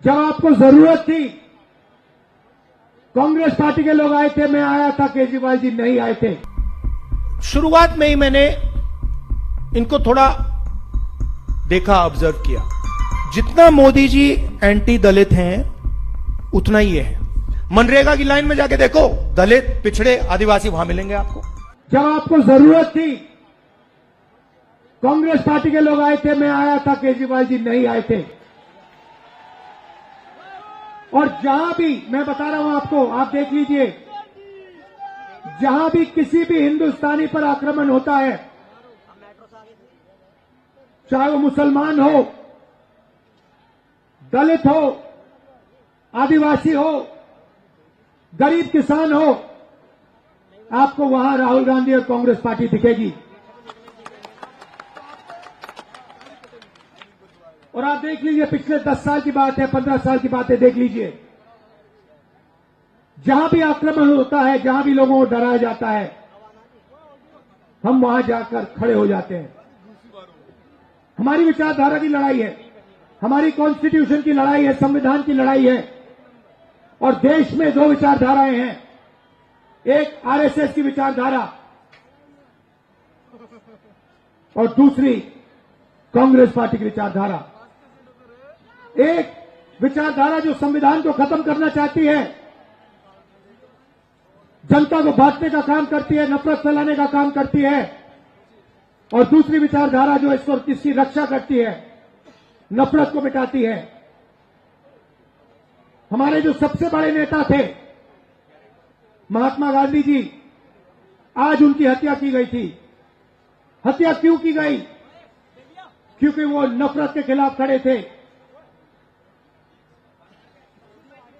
जब आपको जरूरत थी, कांग्रेस पार्टी के लोग आए थे, मैं आया था, केजरीवाल जी नहीं आए थे। शुरुआत में ही मैंने इनको थोड़ा देखा, ऑब्जर्व किया। जितना मोदी जी एंटी दलित हैं उतना ही है। मनरेगा की लाइन में जाके देखो, दलित, पिछड़े, आदिवासी वहां मिलेंगे आपको। जब आपको जरूरत थी, कांग्रेस पार्टी के लोग आए थे, मैं आया था, केजरीवाल जी नहीं आए थे। और जहां भी, मैं बता रहा हूं आपको, आप देख लीजिए, जहां भी किसी भी हिंदुस्तानी पर आक्रमण होता है, चाहे वो मुसलमान हो, दलित हो, आदिवासी हो, गरीब किसान हो, आपको वहां राहुल गांधी और कांग्रेस पार्टी दिखेगी। और आप देख लीजिए, पिछले 10 साल की बात है, 15 साल की बात है, देख लीजिए, जहां भी आक्रमण होता है, जहां भी लोगों को डराया जाता है, हम वहां जाकर खड़े हो जाते हैं। हमारी विचारधारा की लड़ाई है, हमारी कॉन्स्टिट्यूशन की लड़ाई है, संविधान की लड़ाई है। और देश में दो विचारधाराएं हैं, एक आरएसएस की विचारधारा और दूसरी कांग्रेस पार्टी की विचारधारा। एक विचारधारा जो संविधान को खत्म करना चाहती है, जनता को बांटने का काम करती है, नफरत फैलाने का काम करती है, और दूसरी विचारधारा जो इसकी रक्षा करती है, नफरत को मिटाती है। हमारे जो सबसे बड़े नेता थे महात्मा गांधी जी, आज उनकी हत्या की गई थी। हत्या क्यों की गई? क्योंकि वो नफरत के खिलाफ खड़े थे,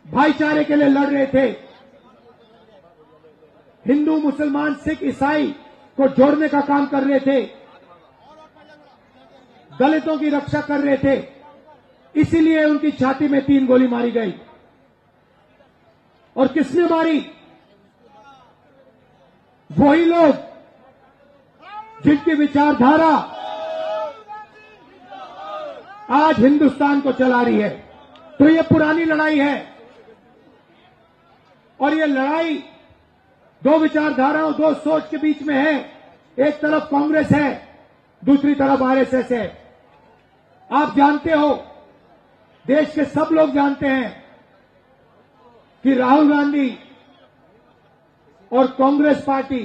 भाईचारे के लिए लड़ रहे थे, हिंदू, मुसलमान, सिख, ईसाई को जोड़ने का काम कर रहे थे, दलितों की रक्षा कर रहे थे। इसीलिए उनकी छाती में 3 गोली मारी गई। और किसने मारी? वही लोग जिनकी विचारधारा आज हिंदुस्तान को चला रही है। तो ये पुरानी लड़ाई है, और ये लड़ाई दो विचारधाराओं, दो सोच के बीच में है। एक तरफ कांग्रेस है, दूसरी तरफ आरएसएस है। आप जानते हो, देश के सब लोग जानते हैं कि राहुल गांधी और कांग्रेस पार्टी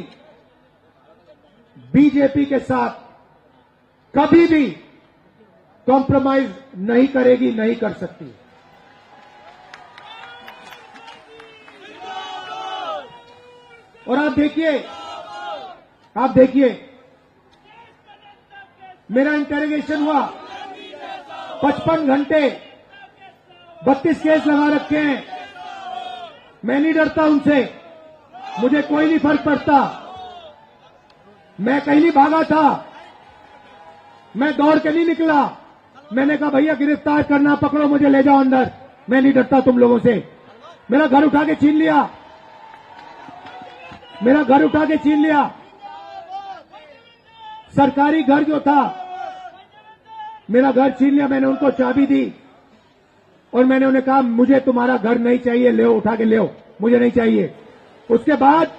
बीजेपी के साथ कभी भी कॉम्प्रोमाइज नहीं करेगी, नहीं कर सकती। और आप देखिए, मेरा इंटेरोगेशन हुआ, 55 घंटे, 32 केस लगा रखे हैं। मैं नहीं डरता उनसे, मुझे कोई नहीं फर्क पड़ता। मैं कहीं नहीं भागा था, मैं दौड़ के नहीं निकला। मैंने कहा भैया गिरफ्तार करना, पकड़ो मुझे, ले जाओ अंदर, मैं नहीं डरता तुम लोगों से। मेरा घर उठा के छीन लिया, मेरा घर उठा के छीन लिया। सरकारी घर जो था, मेरा घर छीन लिया। मैंने उनको चाबी दी और मैंने उन्हें कहा मुझे तुम्हारा घर नहीं चाहिए, ले उठा के ले, मुझे नहीं चाहिए। उसके बाद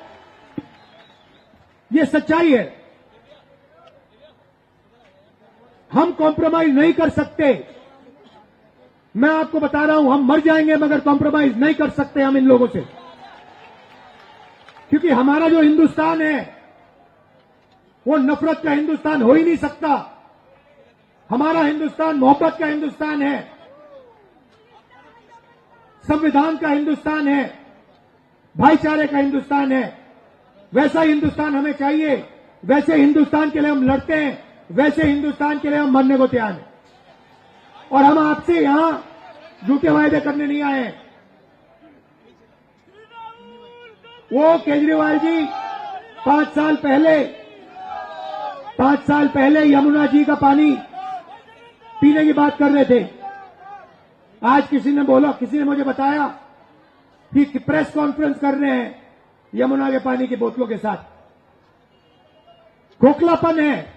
ये सच्चाई है, हम कॉम्प्रोमाइज नहीं कर सकते। मैं आपको बता रहा हूं, हम मर जाएंगे मगर कॉम्प्रोमाइज नहीं कर सकते हम इन लोगों से। क्योंकि हमारा जो हिंदुस्तान है वो नफरत का हिंदुस्तान हो ही नहीं सकता। हमारा हिंदुस्तान मोहब्बत का हिंदुस्तान है, संविधान का हिंदुस्तान है, भाईचारे का हिंदुस्तान है। वैसा हिंदुस्तान हमें चाहिए, वैसे हिंदुस्तान के लिए हम लड़ते हैं, वैसे हिंदुस्तान के लिए हम मरने को तैयार हैं। और हम आपसे यहां झूठे वायदे करने नहीं आए हैं। वो केजरीवाल जी 5 साल पहले यमुना जी का पानी पीने की बात कर रहे थे। आज किसी ने मुझे बताया कि प्रेस कॉन्फ्रेंस कर रहे हैं यमुना के पानी की बोतलों के साथ। खोखलापन है,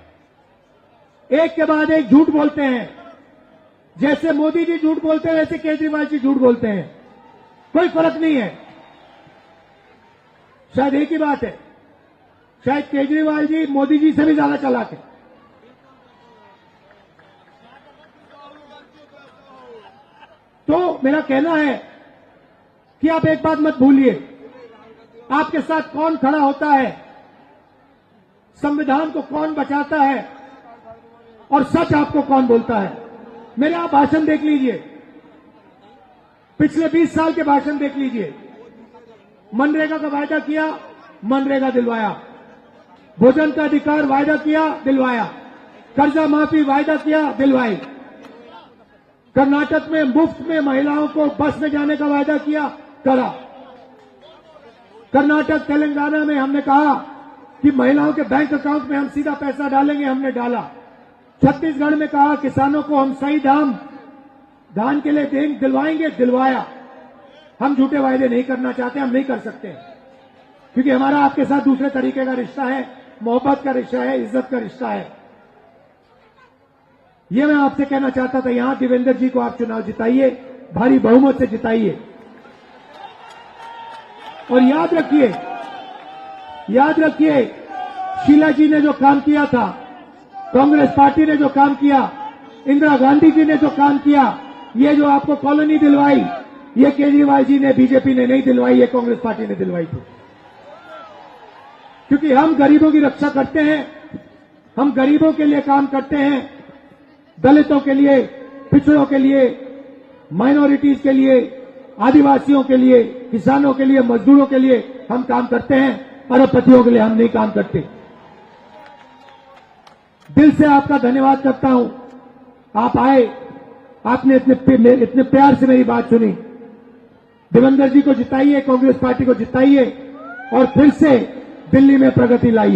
एक के बाद एक झूठ बोलते हैं। जैसे मोदी जी झूठ बोलते हैं वैसे केजरीवाल जी झूठ बोलते हैं, कोई फर्क नहीं है। शायद एक ही बात है, शायद केजरीवाल जी मोदी जी से भी ज्यादा चालाक है। तो मेरा कहना है कि आप एक बात मत भूलिए, आपके साथ कौन खड़ा होता है, संविधान को कौन बचाता है और सच आपको कौन बोलता है। मेरे आप भाषण देख लीजिए, पिछले 20 साल के भाषण देख लीजिए। मनरेगा का वायदा किया, मनरेगा दिलवाया। भोजन का अधिकार वायदा किया, दिलवाया। कर्जा माफी वायदा किया, दिलवाई। कर्नाटक में मुफ्त में महिलाओं को बस में जाने का वायदा किया, करा। कर्नाटक तेलंगाना में हमने कहा कि महिलाओं के बैंक अकाउंट में हम सीधा पैसा डालेंगे, हमने डाला। छत्तीसगढ़ में कहा किसानों को हम सही दाम धान के लिए दिलवाएंगे, दिलवाया। हम झूठे वायदे नहीं करना चाहते, हम नहीं कर सकते, क्योंकि हमारा आपके साथ दूसरे तरीके का रिश्ता है, मोहब्बत का रिश्ता है, इज्जत का रिश्ता है। ये मैं आपसे कहना चाहता था। यहां देवेंद्र जी को आप चुनाव जिताइए, भारी बहुमत से जिताइए। और याद रखिए, शीला जी ने जो काम किया था, कांग्रेस पार्टी ने जो काम किया, इंदिरा गांधी जी ने जो काम किया, ये जो आपको कॉलोनी दिलवाई, ये केजरीवाल जी ने, बीजेपी ने नहीं दिलवाई, ये कांग्रेस पार्टी ने दिलवाई थी। क्योंकि हम गरीबों की रक्षा करते हैं, हम गरीबों के लिए काम करते हैं, दलितों के लिए, पिछड़ों के लिए, माइनॉरिटीज के लिए, आदिवासियों के लिए, किसानों के लिए, मजदूरों के लिए हम काम करते हैं, अरबपतियों के लिए हम नहीं काम करते। दिल से आपका धन्यवाद करता हूं, आप आए, आपने इतने प्यार से मेरी बात सुनी। देवेंद्र जी को जिताइए, कांग्रेस पार्टी को जिताइए और फिर से दिल्ली में प्रगति लाइए।